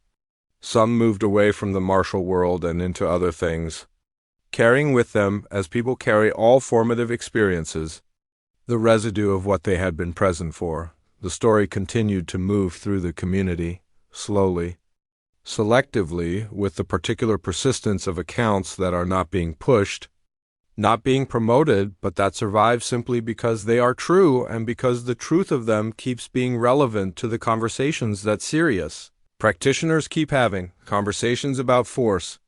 Some moved away from the martial world and into other things, carrying with them, as people carry all formative experiences, the residue of what they had been present for. The story continued to move through the community, slowly, selectively, with the particular persistence of accounts that are not being pushed, not being promoted, but that survive simply because they are true and because the truth of them keeps being relevant to the conversations that serious practitioners keep having, conversations about force,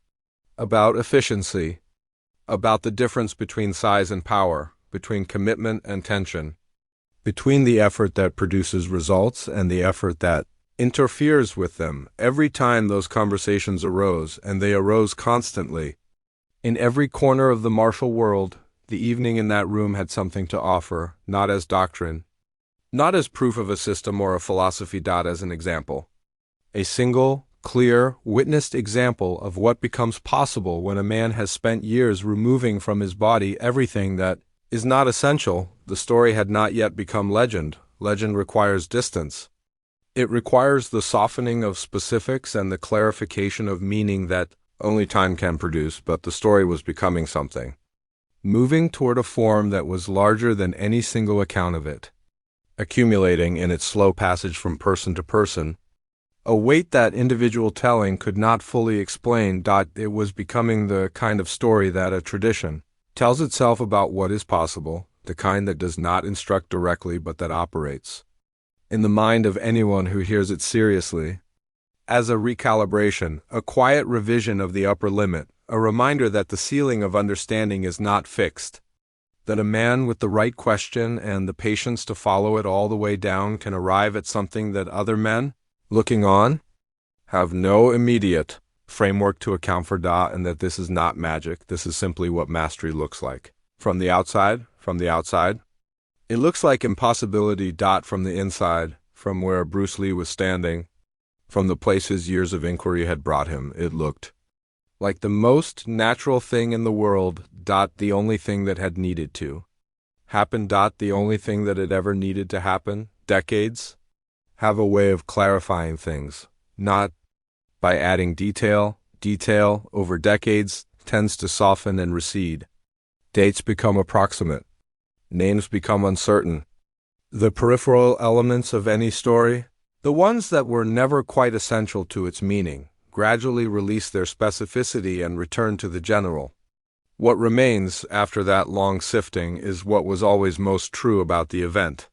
about efficiency, about the difference between size and power, between commitment and tension, between the effort that produces results and the effort that interferes with them. Every time those conversations arose, and they arose constantly, in every corner of the martial world, the evening in that room had something to offer, not as doctrine, not as proof of a system or a philosophy. As an example. A single, clear, witnessed example of what becomes possible when a man has spent years removing from his body everything that is not essential. The story had not yet become legend. Legend requires distance. It requires the softening of specifics and the clarification of meaning that only time can produce, but the story was becoming something, moving toward a form that was larger than any single account of it, accumulating in its slow passage from person to person, a weight that individual telling could not fully explain. It was becoming the kind of story that a tradition tells itself about what is possible, the kind that does not instruct directly but that operates, in the mind of anyone who hears it seriously, as a recalibration, a quiet revision of the upper limit, a reminder that the ceiling of understanding is not fixed, that a man with the right question and the patience to follow it all the way down can arrive at something that other men, looking on, have no immediate framework to account for. And that this is not magic. This is simply what mastery looks like. From the outside, it looks like impossibility. From the inside, from where Bruce Lee was standing, from the place his years of inquiry had brought him, it looked like the most natural thing in the world. The only thing that had needed to happen. The only thing that had ever needed to happen. Decades have a way of clarifying things, not by adding detail. Detail over decades tends to soften and recede. Dates become approximate. Names become uncertain. The peripheral elements of any story, the ones that were never quite essential to its meaning, gradually release their specificity and return to the general. What remains after that long sifting is what was always most true about the event.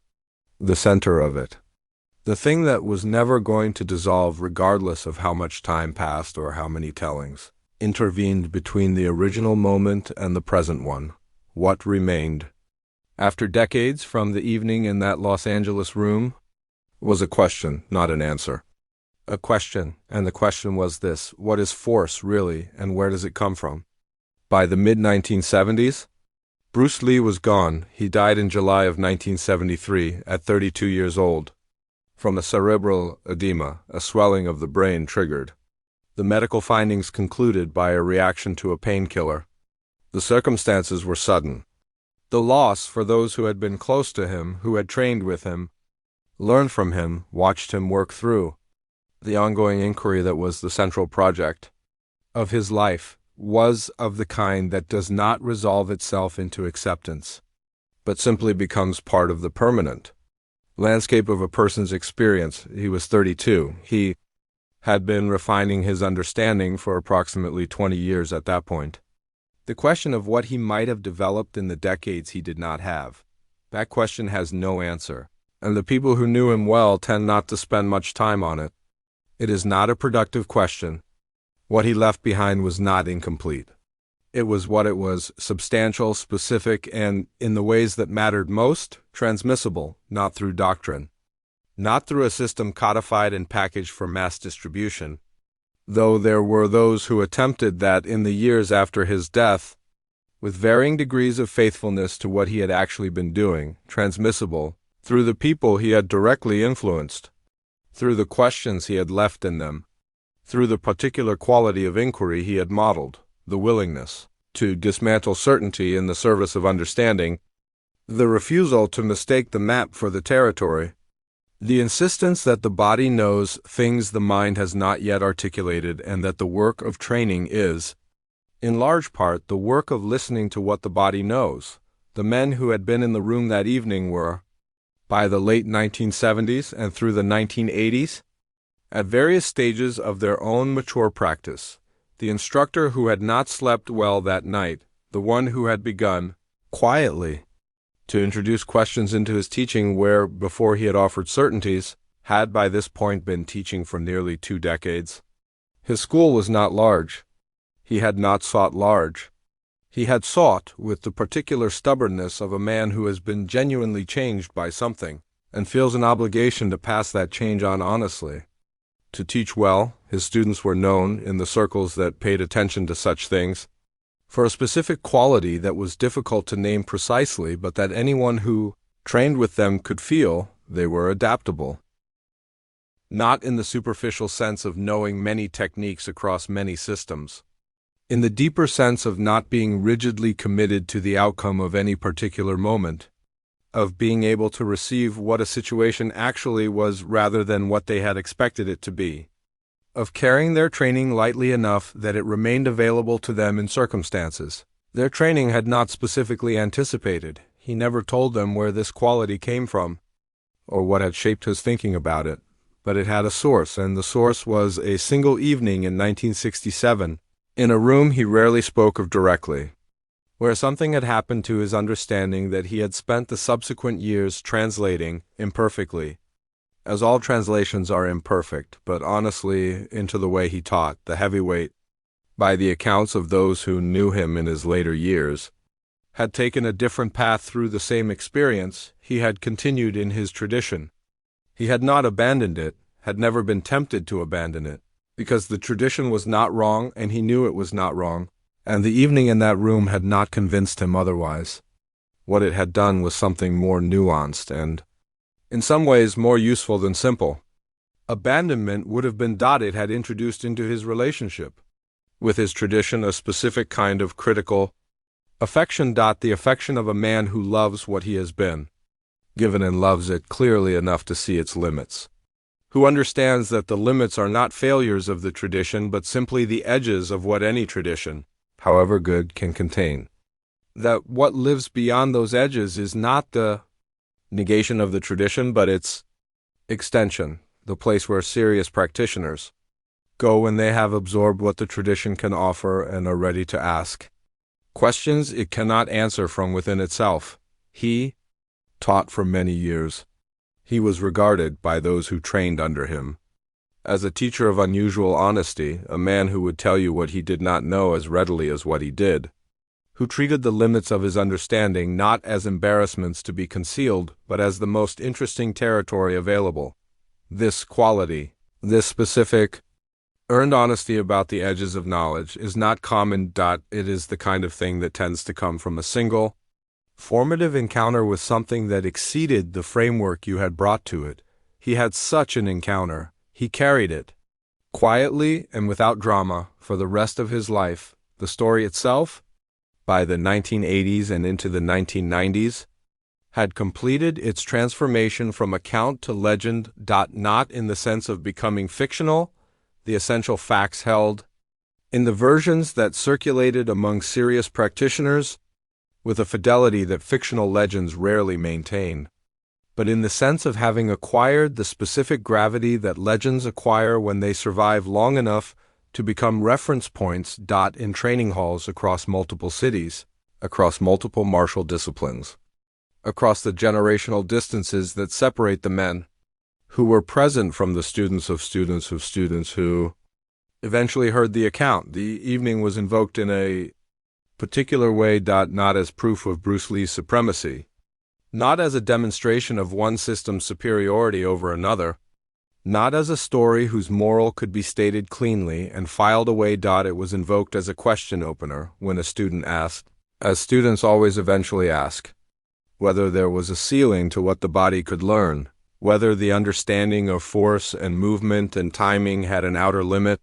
the center of it. The thing that was never going to dissolve regardless of how much time passed or how many tellings intervened between the original moment and the present one. What remained, after decades from the evening in that Los Angeles room, was a question, not an answer. A question, and the question was this: what is force really, and where does it come from? By the mid-1970s, Bruce Lee was gone. He died in July of 1973 at 32 years old, from a cerebral edema, a swelling of the brain triggered. The medical findings concluded by a reaction to a painkiller. The circumstances were sudden. The loss for those who had been close to him, who had trained with him, learned from him, watched him work through. The ongoing inquiry that was the central project of his life was of the kind that does not resolve itself into acceptance, but simply becomes part of the permanent landscape of a person's experience. He was 32. He had been refining his understanding for approximately 20 years at that point. The question of what he might have developed in the decades he did not have, that question has no answer, and the people who knew him well tend not to spend much time on it. It is not a productive question. What he left behind was not incomplete. It was what it was: substantial, specific, and, in the ways that mattered most, transmissible, not through doctrine, not through a system codified and packaged for mass distribution, though there were those who attempted that in the years after his death, with varying degrees of faithfulness to what he had actually been doing, transmissible, through the people he had directly influenced, through the questions he had left in them, through the particular quality of inquiry he had modeled, the willingness to dismantle certainty in the service of understanding, the refusal to mistake the map for the territory, the insistence that the body knows things the mind has not yet articulated, and that the work of training is, in large part, the work of listening to what the body knows. The men who had been in the room that evening were, by the late 1970s and through the 1980s, at various stages of their own mature practice. The instructor who had not slept well that night, the one who had begun, quietly, to introduce questions into his teaching where, before he had offered certainties, had by this point been teaching for nearly 2 decades. His school was not large. He had not sought large. He had sought with the particular stubbornness of a man who has been genuinely changed by something, and feels an obligation to pass that change on honestly. To teach well, his students were known, in the circles that paid attention to such things, for a specific quality that was difficult to name precisely, but that anyone who trained with them could feel: they were adaptable. Not in the superficial sense of knowing many techniques across many systems. In the deeper sense of not being rigidly committed to the outcome of any particular moment, of being able to receive what a situation actually was rather than what they had expected it to be, of carrying their training lightly enough that it remained available to them in circumstances their training had not specifically anticipated. He never told them where this quality came from, or what had shaped his thinking about it, but it had a source, and the source was a single evening in 1967, in a room he rarely spoke of directly, where something had happened to his understanding that he had spent the subsequent years translating imperfectly, as all translations are imperfect, but honestly, into the way he taught, the heavyweight, by the accounts of those who knew him in his later years, had taken a different path through the same experience. He had continued in his tradition. He had not abandoned it, had never been tempted to abandon it, because the tradition was not wrong and he knew it was not wrong, and the evening in that room had not convinced him otherwise. What it had done was something more nuanced and, in some ways, more useful than simple. Abandonment would have been it had introduced into his relationship with his tradition a specific kind of critical affection. The affection of a man who loves what he has been given and loves it clearly enough to see its limits, who understands that the limits are not failures of the tradition but simply the edges of what any tradition, however good, can contain. That what lives beyond those edges is not the negation of the tradition but its extension, the place where serious practitioners go when they have absorbed what the tradition can offer and are ready to ask questions it cannot answer from within itself. He taught for many years He was regarded, by those who trained under him, as a teacher of unusual honesty, a man who would tell you what he did not know as readily as what he did, who treated the limits of his understanding not as embarrassments to be concealed, but as the most interesting territory available. This quality, this specific, earned honesty about the edges of knowledge is not common. It is the kind of thing that tends to come from a single, formative encounter with something that exceeded the framework you had brought to it. He had such an encounter. He carried it, quietly and without drama, for the rest of his life. The story itself, by the 1980s and into the 1990s, had completed its transformation from account to legend. Not in the sense of becoming fictional, the essential facts held, in the versions that circulated among serious practitioners, with a fidelity that fictional legends rarely maintain, but in the sense of having acquired the specific gravity that legends acquire when they survive long enough to become reference points. In training halls across multiple cities, across multiple martial disciplines, across the generational distances that separate the men who were present from the students of students of students who eventually heard the account. The evening was invoked in a particular way. Not as proof of Bruce Lee's supremacy, not as a demonstration of one system's superiority over another, not as a story whose moral could be stated cleanly and filed away. It was invoked as a question opener when a student asked, as students always eventually ask, whether there was a ceiling to what the body could learn, whether the understanding of force and movement and timing had an outer limit,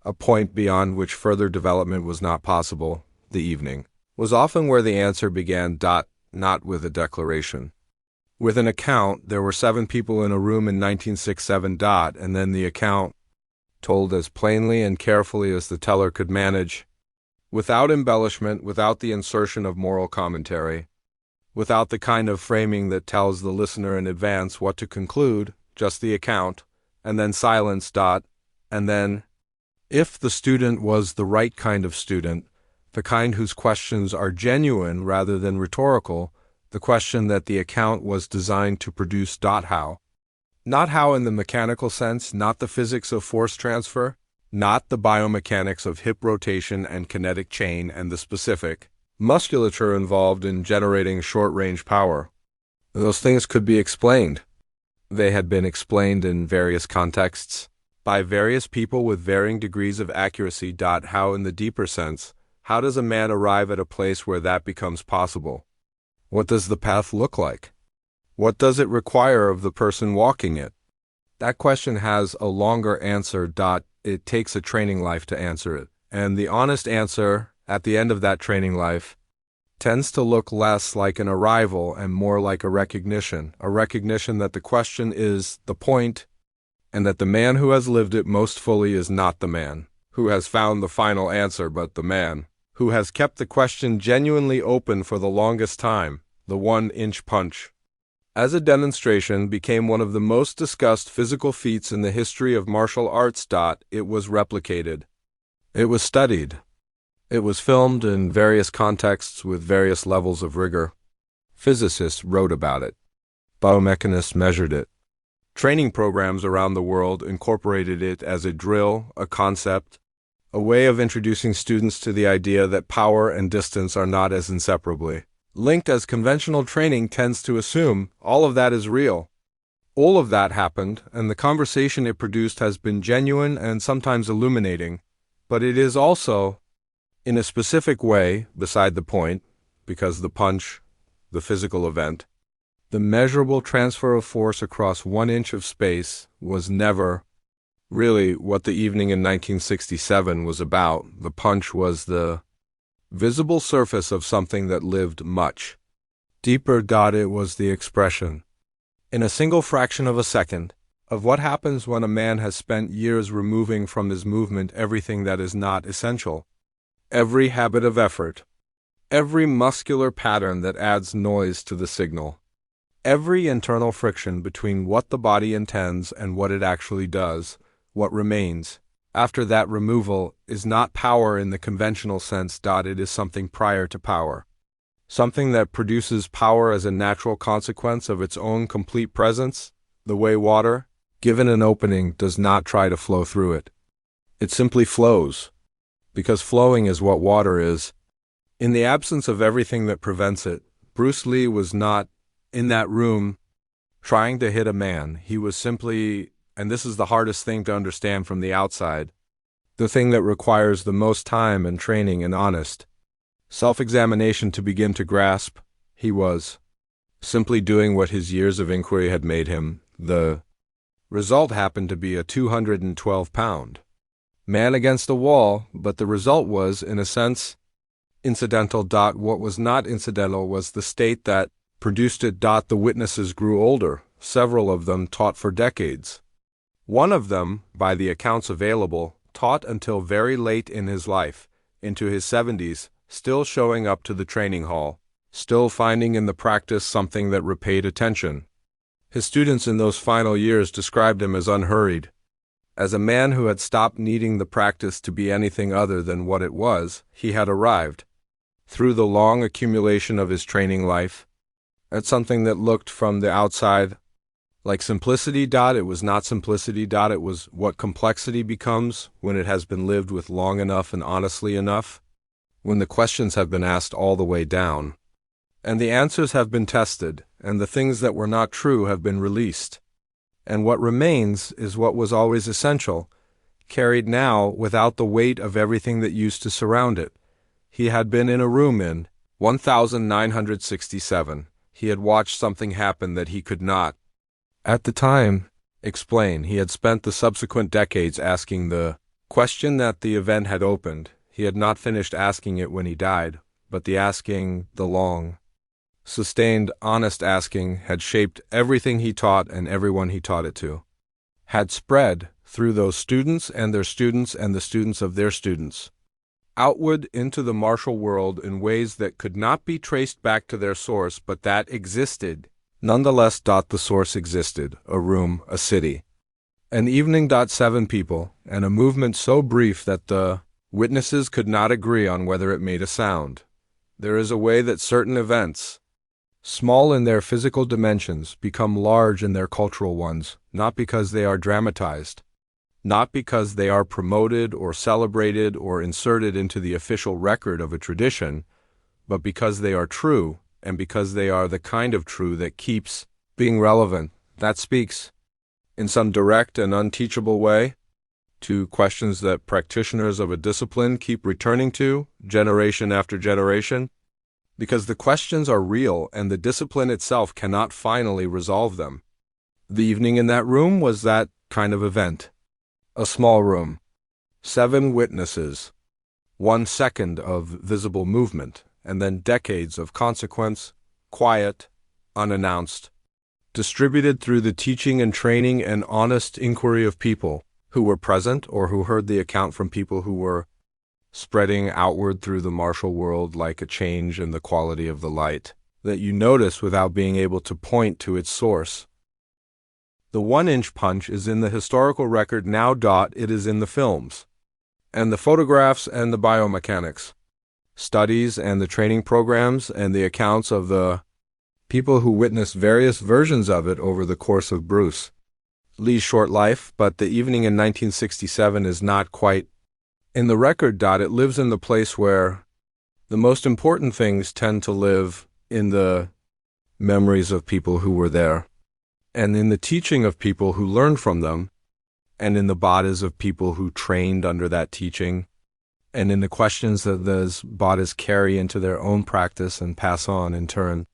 a point beyond which further development was not possible. The evening was often where the answer began. Not with a declaration. With an account, there were 7 people in a room in 1967. And then the account, told as plainly and carefully as the teller could manage, without embellishment, without the insertion of moral commentary, without the kind of framing that tells the listener in advance what to conclude, just the account, and then silence. And then, if the student was the right kind of student, the kind whose questions are genuine rather than rhetorical, the question that the account was designed to produce. How? Not how in the mechanical sense, not the physics of force transfer, not the biomechanics of hip rotation and kinetic chain and the specific musculature involved in generating short-range power. Those things could be explained. They had been explained in various contexts, by various people with varying degrees of accuracy. How in the deeper sense? How does a man arrive at a place where that becomes possible? What does the path look like? What does it require of the person walking it? That question has a longer answer. It takes a training life to answer it, and the honest answer, at the end of that training life, tends to look less like an arrival and more like a recognition that the question is the point, and that the man who has lived it most fully is not the man who has found the final answer, but the man who has kept the question genuinely open for the longest time. The 1-inch punch, as a demonstration, became one of the most discussed physical feats in the history of martial arts. It was replicated. It was studied. It was filmed in various contexts with various levels of rigor. Physicists wrote about it. Biomechanists measured it. Training programs around the world incorporated it as a drill, a concept, a way of introducing students to the idea that power and distance are not as inseparably linked as conventional training tends to assume. All of that is real. All of that happened, and the conversation it produced has been genuine and sometimes illuminating, but it is also, in a specific way, beside the point, because the punch, the physical event, the measurable transfer of force across 1 inch of space was never really what the evening in 1967 was about. The punch was the visible surface of something that lived much deeper. It was the expression, in a single fraction of a second, of what happens when a man has spent years removing from his movement everything that is not essential, every habit of effort, every muscular pattern that adds noise to the signal, every internal friction between what the body intends and what it actually does. What remains after that removal is not power in the conventional sense. It is something prior to power, something that produces power as a natural consequence of its own complete presence. The way water, given an opening, does not try to flow through it. It simply flows, because flowing is what water is. In the absence of everything that prevents it, Bruce Lee was not in that room trying to hit a man. He was simply, and this is the hardest thing to understand from the outside, the thing that requires the most time and training and honest self-examination to begin to grasp, he was simply doing what his years of inquiry had made him. The result happened to be a 212-pound man against the wall, but the result was, in a sense, incidental. What was not incidental was the state that produced it. The witnesses grew older. Several of them taught for decades. One of them, by the accounts available, taught until very late in his life, into his 70s, still showing up to the training hall, still finding in the practice something that repaid attention. His students in those final years described him as unhurried, as a man who had stopped needing the practice to be anything other than what it was. He had arrived, through the long accumulation of his training life, at something that looked from the outside like simplicity. It was not simplicity. It was what complexity becomes when it has been lived with long enough and honestly enough, when the questions have been asked all the way down, and the answers have been tested, and the things that were not true have been released. And what remains is what was always essential, carried now without the weight of everything that used to surround it. He had been in a room in 1967. He had watched something happen that he could not, at the time, explain. He had spent the subsequent decades asking the question that the event had opened. He had not finished asking it when he died, but the asking, the long, sustained, honest asking, had shaped everything he taught and everyone he taught it to, had spread through those students and their students and the students of their students, outward into the martial world in ways that could not be traced back to their source, but that existed. Nonetheless, the source existed, a room, a city, an evening. 7 people, and a movement so brief that the witnesses could not agree on whether it made a sound. There is a way that certain events, small in their physical dimensions, become large in their cultural ones, not because they are dramatized, not because they are promoted or celebrated or inserted into the official record of a tradition, but because they are true, and because they are the kind of true that keeps being relevant, that speaks, in some direct and unteachable way, to questions that practitioners of a discipline keep returning to, generation after generation, because the questions are real and the discipline itself cannot finally resolve them. The evening in that room was that kind of event. A small room, 7 witnesses, 1 second of visible movement, and then decades of consequence, quiet, unannounced, distributed through the teaching and training and honest inquiry of people who were present or who heard the account from people who were spreading outward through the martial world like a change in the quality of the light that you notice without being able to point to its source. The 1-inch punch is in the historical record now. It is in the films, and the photographs and the biomechanics, studies and the training programs and the accounts of the people who witnessed various versions of it over the course of Bruce Lee's short life. But the evening in 1967 is not quite in the record. It lives in the place where the most important things tend to live, in the memories of people who were there, and in the teaching of people who learned from them, and in the bodies of people who trained under that teaching, and in the questions that those bodies carry into their own practice and pass on in turn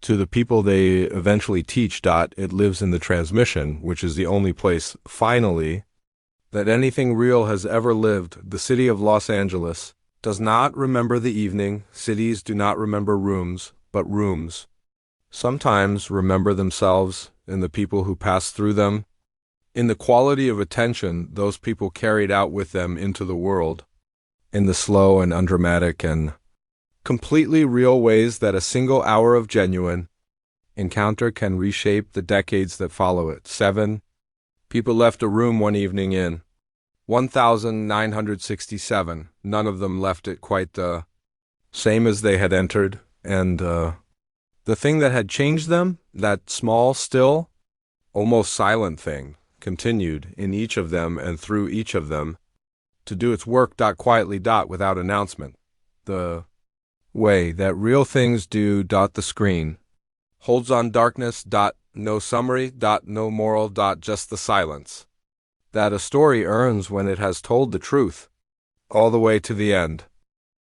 to the people they eventually teach. It lives in the transmission, which is the only place, finally, that anything real has ever lived. The city of Los Angeles does not remember the evening. Cities do not remember rooms, but rooms sometimes remember themselves and the people who pass through them, in the quality of attention those people carried out with them into the world, in the slow and undramatic and completely real ways that a single hour of genuine encounter can reshape the decades that follow it. 7 people left a room one evening in 1967. None of them left it quite the same as they had entered, and the thing that had changed them, that small, still, almost silent thing, continued, in each of them and through each of them, to do its work quietly without announcement. The way that real things do the screen holds on darkness no summary no moral just the silence that a story earns when it has told the truth all the way to the end.